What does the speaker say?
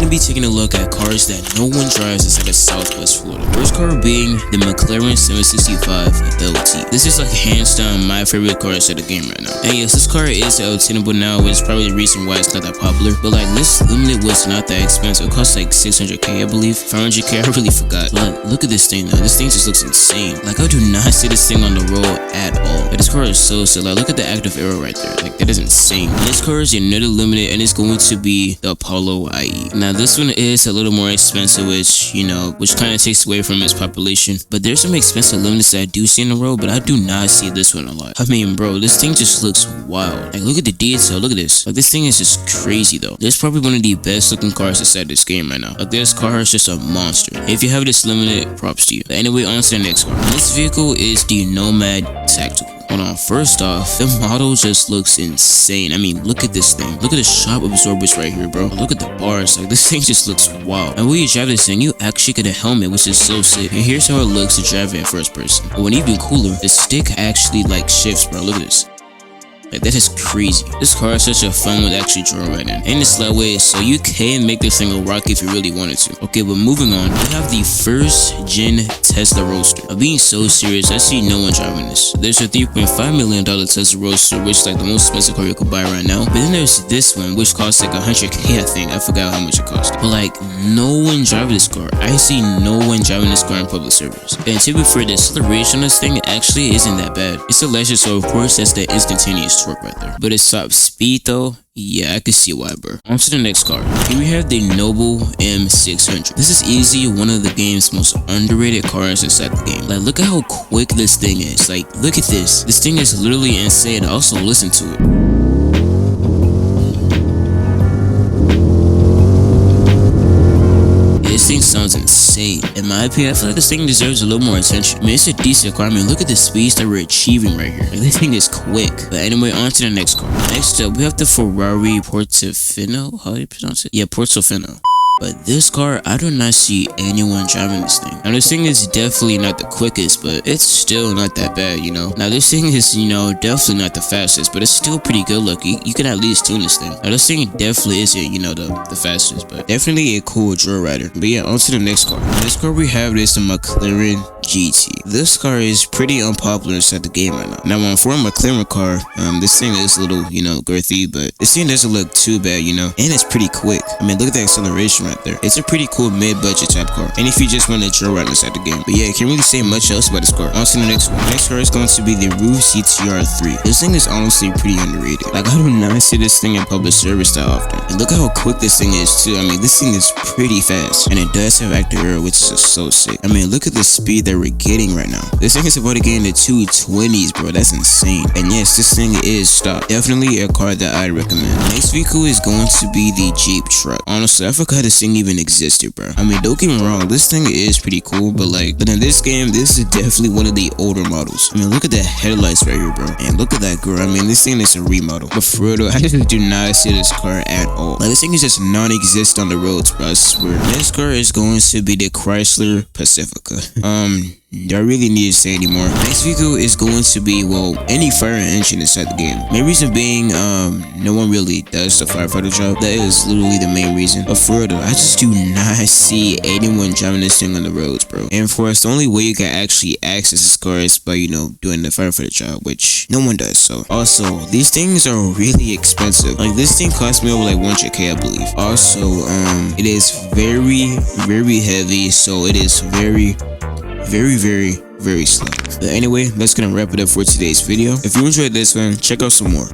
gonna be taking a look at cars that no one drives inside of Southwest Florida. First car being the McLaren 765 LT. This is like hands down my favorite car inside the game right now. And yes, this car is obtainable now, which is probably the reason why it's not that popular. But like this limited was not that expensive. It cost like 600k, I believe. 500k, I really forgot. But look at this thing though. This thing just looks insane. Like I do not see this thing on the road at all. But this car is so sick. Like look at the active arrow right there. Like that is insane. This car is another limited, and it's going to be the Apollo IE. Now this one is a little more expensive, which kind of takes away from its population. But there's some expensive limiteds that I do see in the road, but I do not see this one a lot. I mean, bro, this thing just looks wild. Like look at the detail. Look at this. Like this thing is just crazy though. This is probably one of the best looking cars inside this game right now. Like this car is just a monster. If you have this limited, props to you. But anyway, on to the next car. This vehicle is the Nomad Tactical. Hold on, first off, the model just looks insane. I mean, look at this thing. Look at the shock absorbers right here, bro. Look at the bars. Like, this thing just looks wild. And when you drive this thing, you actually get a helmet, which is so sick. And here's how it looks to drive it in first person. But when even cooler, the stick actually, like, shifts, bro. Look at this. Like that is crazy. This car is such a fun one to actually draw right now. And it's lightweight, so you can make this thing a rocket if you really wanted to. Okay, but moving on, we have the first gen Tesla Roadster. I'm being so serious, I see no one driving this. There's a $3.5 million Tesla Roadster, which is like the most expensive car you could buy right now. But then there's this one, which costs like 100k, I think. I forgot how much it cost. But like, no one driving this car. I see no one driving this car in public service. And to be fair, the acceleration on this thing actually isn't that bad. It's electric, so of course that's the instantaneous torque right there. But its top speed though, yeah, I can see why, bro. On to the next car. Here we have the Noble M600. This is easily one of the game's most underrated cars inside the game. Like, look at how quick this thing is. Like, look at this. This thing is literally insane. Also, listen to it. This thing sounds insane. In my opinion, I feel like this thing deserves a little more attention. I mean, it's a decent car. I mean, look at the speeds that we're achieving right here. Like, this thing is quick. But anyway, on to the next car. Next up, we have the Ferrari Portofino. How do you pronounce it? Yeah, Portofino. But this car, I do not see anyone driving this thing. Now, this thing is definitely not the quickest, but it's still not that bad, you know? Now, this thing is, definitely not the fastest, but it's still pretty good looking. You can at least tune this thing. Now, this thing definitely isn't, the fastest, but definitely a cool joyrider. But yeah, on to the next car. This car we have is the McLaren GT. This car is pretty unpopular inside the game right now. Now, for a McLaren car, this thing is a little, girthy, but this thing doesn't look too bad, and it's pretty quick. I mean, look at the acceleration right there. It's a pretty cool mid-budget type car. And if you just want to joyride inside the game. But yeah, I can't really say much else about this car. On to the next one. Next car is going to be the Roof CTR3. This thing is honestly pretty underrated. Like, I do not see this thing in public service that often. And look at how quick this thing is too. I mean, this thing is pretty fast. And it does have active aero, which is just so sick. I mean, look at the speed that we're getting right now. This thing is about to get into 220s, bro. That's insane. And yes, this thing is stock. Definitely a car that I'd recommend. Next vehicle is going to be the Jeep truck. Honestly, I forgot this thing even existed, bro. I mean, don't get me wrong, this thing is pretty cool, but in this game, this is definitely one of the older models. I mean, look at the headlights right here, bro. And look at that girl. I mean, this thing is a remodel. But for real though, I just do not see this car at all. Like, this thing is just non-existent on the roads, bro. I swear. This car is going to be the Chrysler Pacifica. I really need to say anymore. Next vehicle is going to be, any fire engine inside the game. Main reason being, no one really does the firefighter job. That is literally the main reason. But for real though, I just do not see anyone driving this thing on the roads, bro. And for us, the only way you can actually access this car is by, doing the firefighter job, which no one does. So, also, these things are really expensive. Like, this thing cost me over 100k, I believe. Also, it is very, very heavy, so it is very slow. But anyway, that's gonna wrap it up for today's video. If you enjoyed this one, check out some more.